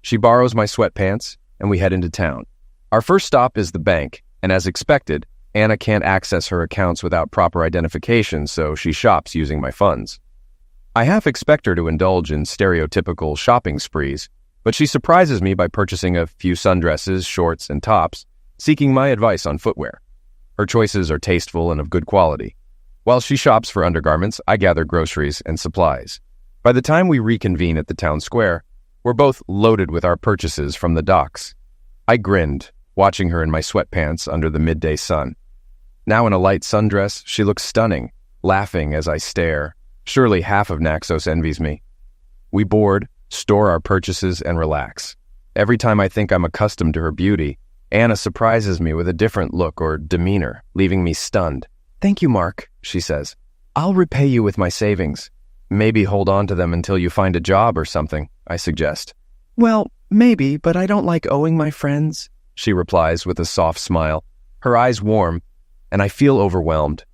She borrows my sweatpants, and we head into town. Our first stop is the bank, and as expected, Anna can't access her accounts without proper identification, so she shops using my funds. I half expect her to indulge in stereotypical shopping sprees, but she surprises me by purchasing a few sundresses, shorts, and tops, seeking my advice on footwear. Her choices are tasteful and of good quality. While she shops for undergarments, I gather groceries and supplies. By the time we reconvene at the town square, we're both loaded with our purchases from the docks. I grinned, watching her in my sweatpants under the midday sun. Now in a light sundress, she looks stunning, laughing as I stare. Surely half of Naxos envies me. We board, store our purchases, and relax. Every time I think I'm accustomed to her beauty, Anna surprises me with a different look or demeanor, leaving me stunned. Thank you, Mark, she says. I'll repay you with my savings. Maybe hold on to them until you find a job or something, I suggest. Well, maybe, but I don't like owing my friends, she replies with a soft smile. Her eyes warm, and I feel overwhelmed.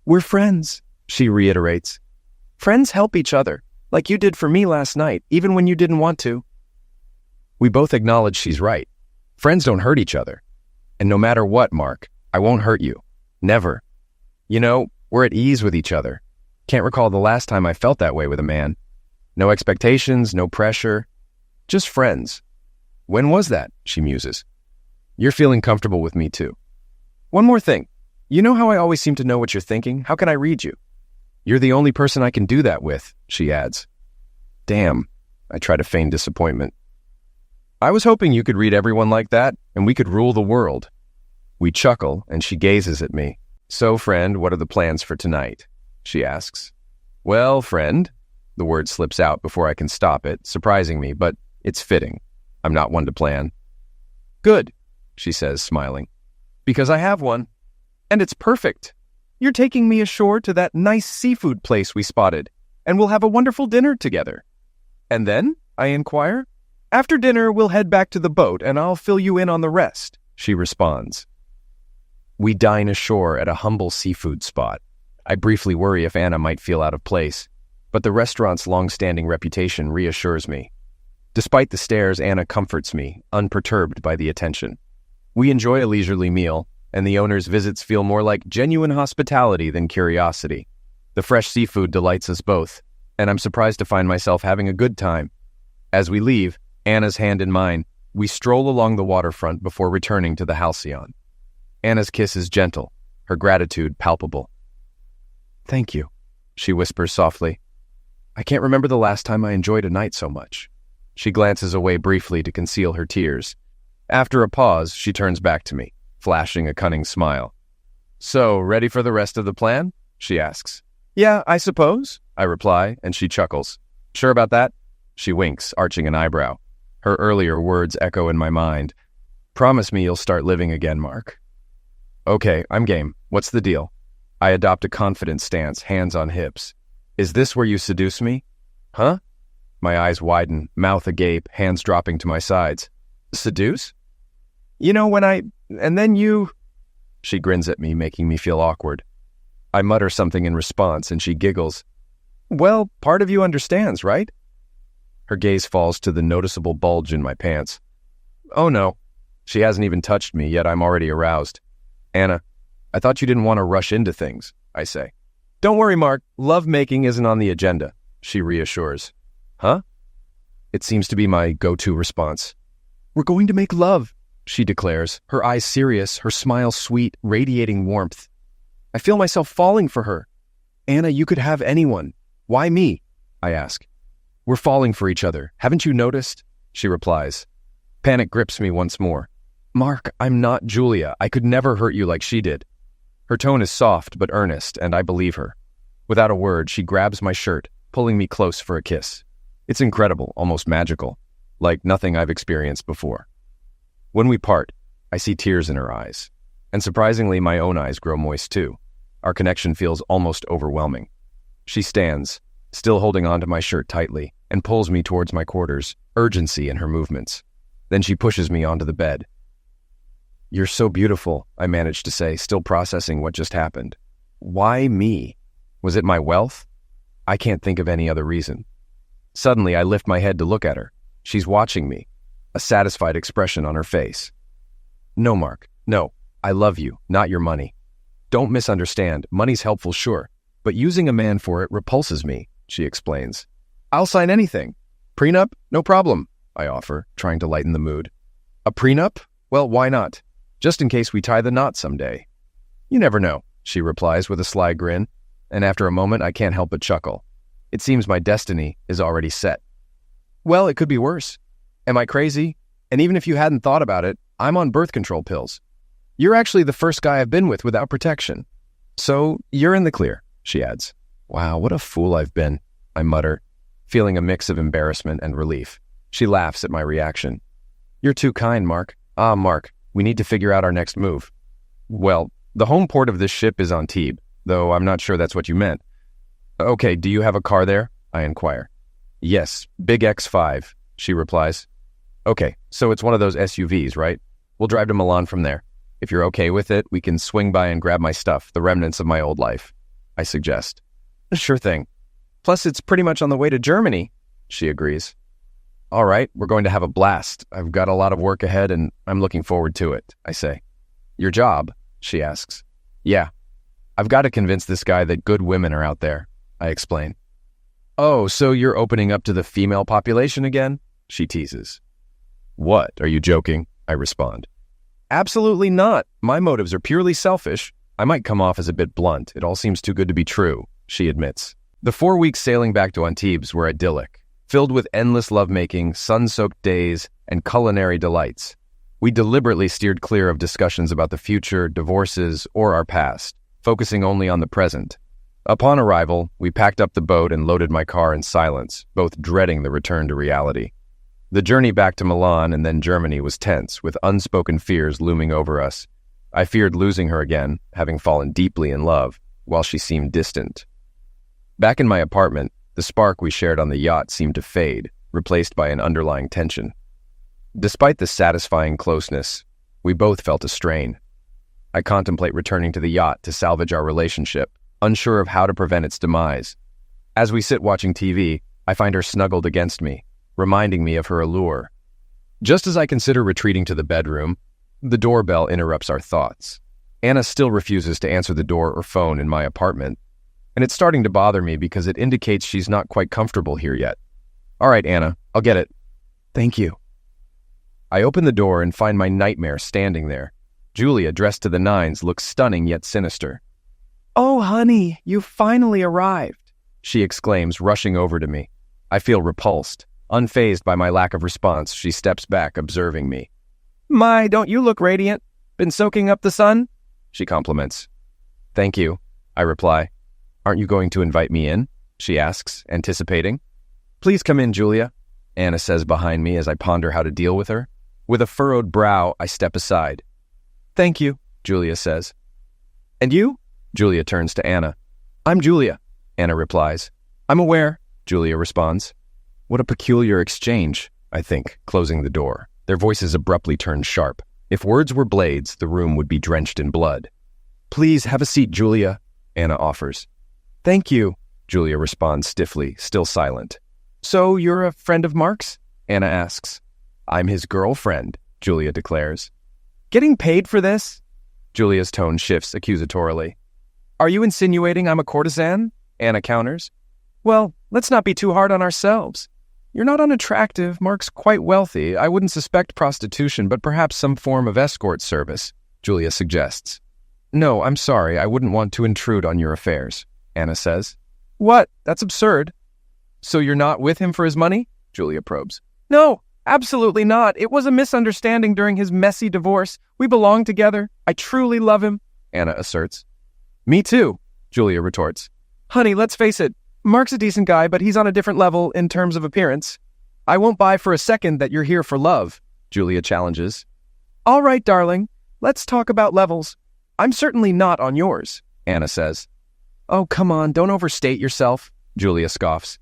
We're friends, she reiterates. Friends help each other, like you did for me last night, even when you didn't want to. We both acknowledge she's right. Friends don't hurt each other. And no matter what, Mark, I won't hurt you. Never. You know, We're at ease with each other. Can't recall the last time I felt that way with a man. No expectations, no pressure. Just friends. When was that? She muses. You're feeling comfortable with me too. One more thing. You know how I always seem to know what you're thinking? How can I read you? You're the only person I can do that with, she adds. Damn, I try to feign disappointment. I was hoping you could read everyone like that, and we could rule the world. We chuckle, and she gazes at me. So, friend, what are the plans for tonight? She asks. Well, friend, the word slips out before I can stop it, surprising me, but it's fitting. I'm not one to plan. Good, she says, smiling. Because I have one. And it's perfect. You're taking me ashore to that nice seafood place we spotted, and we'll have a wonderful dinner together. And then? I inquire. After dinner, we'll head back to the boat, and I'll fill you in on the rest, she responds. We dine ashore at a humble seafood spot. I briefly worry if Anna might feel out of place, but the restaurant's long-standing reputation reassures me. Despite the stares, Anna comforts me, unperturbed by the attention. We enjoy a leisurely meal, and the owner's visits feel more like genuine hospitality than curiosity. The fresh seafood delights us both, and I'm surprised to find myself having a good time. As we leave, Anna's hand in mine, we stroll along the waterfront before returning to the Halcyon. Anna's kiss is gentle, her gratitude palpable. Thank you, she whispers softly. I can't remember the last time I enjoyed a night so much. She glances away briefly to conceal her tears. After a pause, she turns back to me, flashing a cunning smile. So, ready for the rest of the plan? She asks. Yeah, I suppose, I reply, and she chuckles. Sure about that? She winks, arching an eyebrow. Her earlier words echo in my mind. Promise me you'll start living again, Mark. Okay, I'm game. What's the deal? I adopt a confident stance, hands on hips. Is this where you seduce me? Huh? My eyes widen, mouth agape, hands dropping to my sides. Seduce? You know, and then you... She grins at me, making me feel awkward. I mutter something in response, and she giggles. Well, part of you understands, right? Her gaze falls to the noticeable bulge in my pants. Oh no, she hasn't even touched me, yet I'm already aroused. Anna, I thought you didn't want to rush into things, I say. Don't worry, Mark, love-making isn't on the agenda, she reassures. Huh? It seems to be my go-to response. We're going to make love, she declares, her eyes serious, her smile sweet, radiating warmth. I feel myself falling for her. Anna, you could have anyone. Why me? I ask. We're falling for each other. Haven't you noticed? She replies. Panic grips me once more. Mark, I'm not Julia. I could never hurt you like she did. Her tone is soft but earnest, and I believe her. Without a word, she grabs my shirt, pulling me close for a kiss. It's incredible, almost magical, like nothing I've experienced before. When we part, I see tears in her eyes, and surprisingly, my own eyes grow moist too. Our connection feels almost overwhelming. She stands, still holding onto my shirt tightly, and pulls me towards my quarters, urgency in her movements. Then she pushes me onto the bed. You're so beautiful, I managed to say, still processing what just happened. Why me? Was it my wealth? I can't think of any other reason. Suddenly, I lift my head to look at her. She's watching me, a satisfied expression on her face. No, Mark, no. I love you, not your money. Don't misunderstand. Money's helpful, sure, but using a man for it repulses me, she explains. I'll sign anything. Prenup? No problem, I offer, trying to lighten the mood. A prenup? Well, why not? Just in case we tie the knot someday. You never know, she replies with a sly grin, and after a moment I can't help but chuckle. It seems my destiny is already set. Well, it could be worse. Am I crazy? And even if you hadn't thought about it, I'm on birth control pills. You're actually the first guy I've been with without protection. So, you're in the clear, she adds. Wow, what a fool I've been, I mutter, feeling a mix of embarrassment and relief. She laughs at my reaction. You're too kind, Mark. Ah, Mark, we need to figure out our next move. Well, the home port of this ship is Antibes, though I'm not sure that's what you meant. Okay, do you have a car there? I inquire. Yes, big X5, she replies. Okay, so it's one of those SUVs, right? We'll drive to Milan from there. If you're okay with it, we can swing by and grab my stuff, the remnants of my old life, I suggest. Sure thing. Plus, it's pretty much on the way to Germany, she agrees. All right, we're going to have a blast. I've got a lot of work ahead, and I'm looking forward to it, I say. Your job? She asks. Yeah. I've got to convince this guy that good women are out there, I explain. Oh, so you're opening up to the female population again? She teases. What, are you joking? I respond. Absolutely not. My motives are purely selfish. I might come off as a bit blunt. It all seems too good to be true, she admits. The 4 weeks sailing back to Antibes were idyllic, filled with endless lovemaking, sun-soaked days, and culinary delights. We deliberately steered clear of discussions about the future, divorces, or our past, focusing only on the present. Upon arrival, we packed up the boat and loaded my car in silence, both dreading the return to reality. The journey back to Milan and then Germany was tense, with unspoken fears looming over us. I feared losing her again, having fallen deeply in love, while she seemed distant. Back in my apartment, the spark we shared on the yacht seemed to fade, replaced by an underlying tension. Despite the satisfying closeness, we both felt a strain. I contemplate returning to the yacht to salvage our relationship, unsure of how to prevent its demise. As we sit watching TV, I find her snuggled against me, reminding me of her allure. Just as I consider retreating to the bedroom, the doorbell interrupts our thoughts. Anna still refuses to answer the door or phone in my apartment, and it's starting to bother me because it indicates she's not quite comfortable here yet. All right, Anna, I'll get it. Thank you. I open the door and find my nightmare standing there. Julia, dressed to the nines, looks stunning yet sinister. Oh, honey, you finally arrived, she exclaims, rushing over to me. I feel repulsed. Unfazed by my lack of response, she steps back, observing me. My, don't you look radiant? Been soaking up the sun? She compliments. Thank you, I reply. Aren't you going to invite me in? She asks, anticipating. Please come in, Julia, Anna says behind me as I ponder how to deal with her. With a furrowed brow, I step aside. Thank you, Julia says. And you? Julia turns to Anna. I'm Julia, Anna replies. I'm aware, Julia responds. What a peculiar exchange, I think, closing the door. Their voices abruptly turn sharp. If words were blades, the room would be drenched in blood. Please have a seat, Julia, Anna offers. Thank you, Julia responds stiffly, still silent. So you're a friend of Mark's? Anna asks. I'm his girlfriend, Julia declares. Getting paid for this? Julia's tone shifts accusatorily. Are you insinuating I'm a courtesan? Anna counters. Well, let's not be too hard on ourselves. You're not unattractive. Mark's quite wealthy. I wouldn't suspect prostitution, but perhaps some form of escort service, Julia suggests. No, I'm sorry. I wouldn't want to intrude on your affairs, Anna says. What? That's absurd. So you're not with him for his money? Julia probes. No, absolutely not. It was a misunderstanding during his messy divorce. We belong together. I truly love him, Anna asserts. Me too, Julia retorts. Honey, let's face it. Mark's a decent guy, but he's on a different level in terms of appearance. I won't buy for a second that you're here for love, Julia challenges. All right, darling. Let's talk about levels. I'm certainly not on yours, Anna says. Oh, come on, don't overstate yourself, Julia scoffs.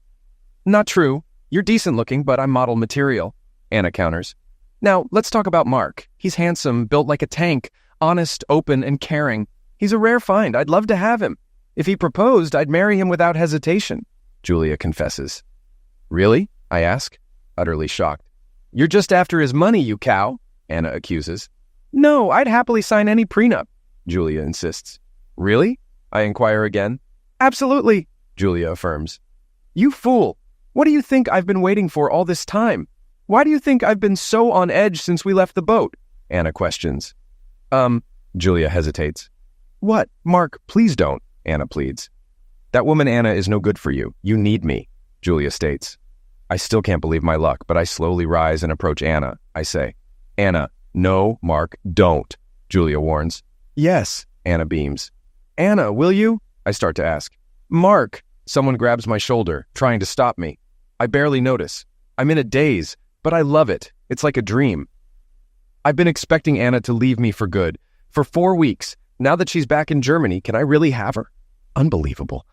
Not true. You're decent looking, but I'm model material, Anna counters. Now, let's talk about Mark. He's handsome, built like a tank, honest, open, and caring. He's a rare find. I'd love to have him. If he proposed, I'd marry him without hesitation, Julia confesses. Really? I ask, utterly shocked. You're just after his money, you cow, Anna accuses. No, I'd happily sign any prenup, Julia insists. Really? I inquire again. Absolutely, Julia affirms. You fool! What do you think I've been waiting for all this time? Why do you think I've been so on edge since we left the boat? Anna questions. Julia hesitates. What? Mark, please don't, Anna pleads. That woman Anna is no good for you. You need me, Julia states. I still can't believe my luck, but I slowly rise and approach Anna. I say, Anna, no, Mark, don't, Julia warns. Yes, Anna beams. Anna, will you? I start to ask. Mark, someone grabs my shoulder, trying to stop me. I barely notice. I'm in a daze, but I love it. It's like a dream. I've been expecting Anna to leave me for good. For 4 weeks. Now that she's back in Germany, can I really have her? Unbelievable.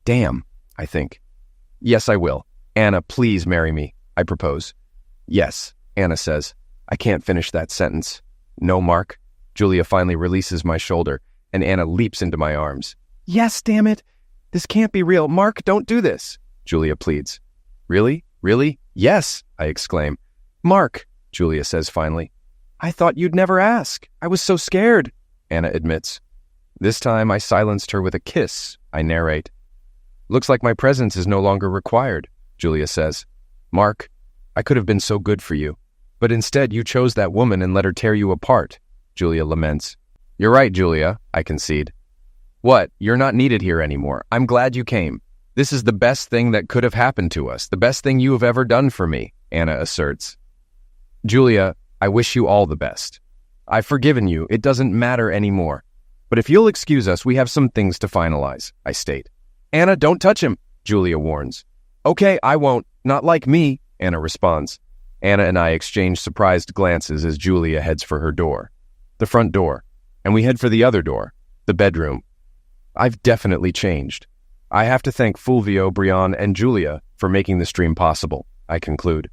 Damn, I think. Yes, I will. Anna, please marry me, I propose. Yes, Anna says. I can't finish that sentence. No, Mark. Julia finally releases my shoulder, and Anna leaps into my arms. Yes, damn it. This can't be real. Mark, don't do this, Julia pleads. Really? Really? Yes, I exclaim. Mark, Julia says finally. I thought you'd never ask. I was so scared, Anna admits. This time I silenced her with a kiss, I narrate. Looks like my presence is no longer required, Julia says. Mark, I could have been so good for you. But instead you chose that woman and let her tear you apart, Julia laments. You're right, Julia, I concede. What? You're not needed here anymore. I'm glad you came. This is the best thing that could have happened to us, the best thing you have ever done for me, Anna asserts. Julia, I wish you all the best. I've forgiven you. It doesn't matter anymore. But if you'll excuse us, we have some things to finalize, I state. Anna, don't touch him, Julia warns. Okay, I won't. Not like me, Anna responds. Anna and I exchange surprised glances as Julia heads for her door, the front door, and we head for the other door, the bedroom. I've definitely changed. I have to thank Fulvio, Brian, and Julia for making the stream possible, I conclude.